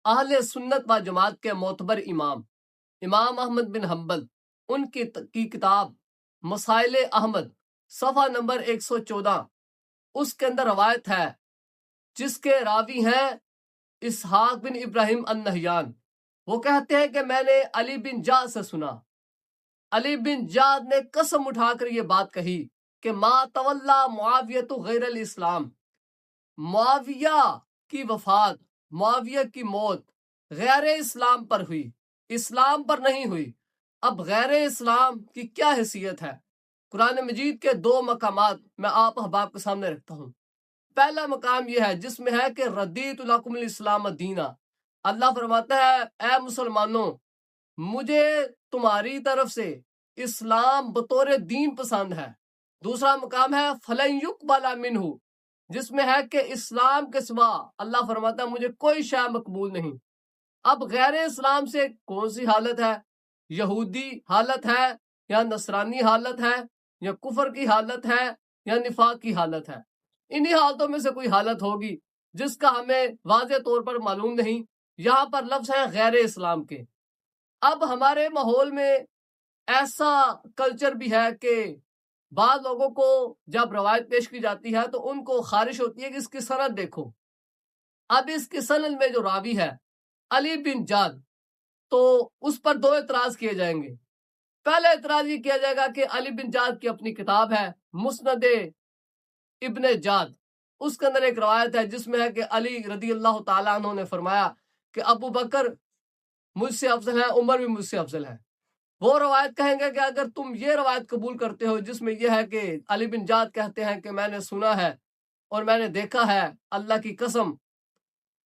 اہل سنت و جماعت کے معتبر امام احمد بن حنبل، ان کی کتاب مسائل احمد صفحہ نمبر 114، اس کے اندر روایت ہے جس کے راوی ہیں اسحاق بن ابراہیم النہیان۔ وہ کہتے ہیں کہ میں نے علی بن جعد سے سنا، علی بن جعد نے قسم اٹھا کر یہ بات کہی کہ ما تولا معاویہ غیر الاسلام، معاویہ کی وفات، معاویہ کی موت غیر اسلام پر ہوئی، اسلام پر نہیں ہوئی۔ اب غیر اسلام کی کیا حیثیت ہے؟ قرآن مجید کے 2 مقامات میں آپ احباب کے سامنے رکھتا ہوں۔ پہلا مقام یہ ہے جس میں ہے کہ ردیت لکم الاسلام دینا، اللہ فرماتا ہے اے مسلمانوں مجھے تمہاری طرف سے اسلام بطور دین پسند ہے۔ دوسرا مقام ہے فلن یقبل منہ، جس میں ہے کہ اسلام کے سوا اللہ فرماتا ہے مجھے کوئی شے مقبول نہیں۔ اب غیر اسلام سے کون سی حالت ہے؟ یہودی حالت ہے یا نصرانی حالت ہے یا کفر کی حالت ہے یا نفاق کی حالت ہے؟ انہی حالتوں میں سے کوئی حالت ہوگی جس کا ہمیں واضح طور پر معلوم نہیں۔ یہاں پر لفظ ہے غیر اسلام کے۔ اب ہمارے ماحول میں ایسا کلچر بھی ہے کہ بعض لوگوں کو جب روایت پیش کی جاتی ہے تو ان کو خارش ہوتی ہے کہ اس کی سند دیکھو۔ اب اس کی سند میں جو راوی ہے علی بن جعد، تو اس پر 2 اعتراض کیے جائیں گے۔ پہلا اعتراض یہ کیا جائے گا کہ علی بن جعد کی اپنی کتاب ہے مسند ابن جعد، اس کے اندر ایک روایت ہے جس میں ہے کہ علی رضی اللہ تعالیٰ عنہ نے فرمایا کہ ابو بکر مجھ سے افضل ہے، عمر بھی مجھ سے افضل ہے۔ وہ روایت کہیں گے کہ اگر تم یہ روایت قبول کرتے ہو جس میں یہ ہے کہ علی بن جعد کہتے ہیں کہ میں نے سنا ہے اور میں نے دیکھا ہے اللہ کی قسم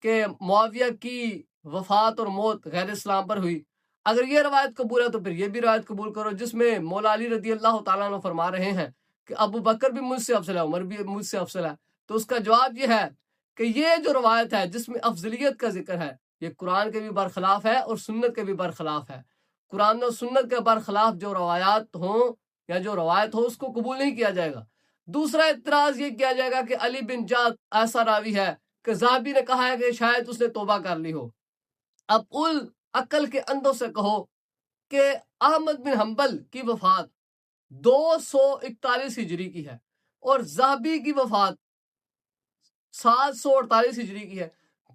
کہ معاویہ کی وفات اور موت غیر اسلام پر ہوئی، اگر یہ روایت قبول ہے تو پھر یہ بھی روایت قبول کرو جس میں مولا علی رضی اللہ تعالیٰ عنہ فرما رہے ہیں کہ ابو بکر بھی مجھ سے افضل ہے، عمر بھی مجھ سے افضل ہے۔ تو اس کا جواب یہ ہے کہ یہ جو روایت ہے جس میں افضلیت کا ذکر ہے یہ قرآن کے بھی برخلاف ہے اور سنت کے بھی برخلاف ہے۔ قرآن و سنت کے برخلاف جو روایات ہوں یا جو روایت ہو اس کو قبول نہیں کیا جائے گا۔ دوسرا اعتراض یہ کیا جائے گا کہ علی بن جعد ایسا راوی ہے کہ ذہبی نے کہا ہے کہ شاید اس نے توبہ کر لی ہو۔ اب عقل کے اندھوں سے کہو کہ احمد بن حنبل کی وفات 241 ہجری کی ہے اور ذہبی کی وفات 748 ہجری کی ہے،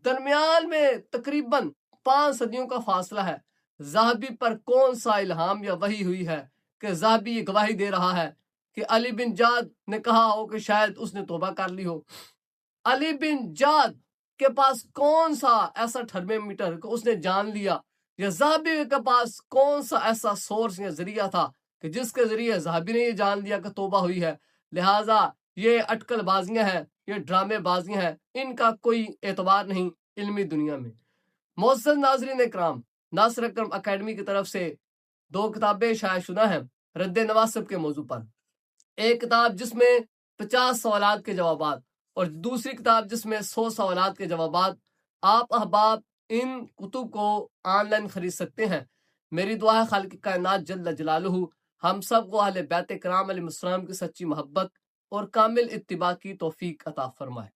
درمیان میں تقریباً 5 صدیوں کا فاصلہ ہے۔ ذہبی پر کون سا الہام یا وحی ہوئی ہے کہ ذہبی یہ گواہی دے رہا ہے کہ علی بن جعد نے کہا ہو کہ شاید اس نے توبہ کر لی ہو؟ علی بن جعد کے پاس کون سا ایسا تھرمامیٹر کہ اس نے جان لیا، یا ذہبی کے پاس کون سا ایسا سورس یا ذریعہ تھا کہ جس کے ذریعے ذہبی نے یہ جان لیا کہ توبہ ہوئی ہے؟ لہٰذا یہ اٹکل بازیاں ہیں، یہ ڈرامے بازیاں ہیں، ان کا کوئی اعتبار نہیں علمی دنیا میں۔ معزز ناظرین اکرام، ناصر اکرم اکیڈمی کی طرف سے 2 کتابیں شائع شدہ ہیں رد نواسب کے موضوع پر۔ ایک کتاب جس میں 50 سوالات کے جوابات اور دوسری کتاب جس میں 100 سوالات کے جوابات۔ آپ احباب ان کتب کو آن لائن خرید سکتے ہیں۔ میری دعا ہے خالق کائنات جل جلالہ ہم سب کو اہل بیت کرام علیہ السلام کی سچی محبت اور کامل اتباع کی توفیق عطا فرمائے۔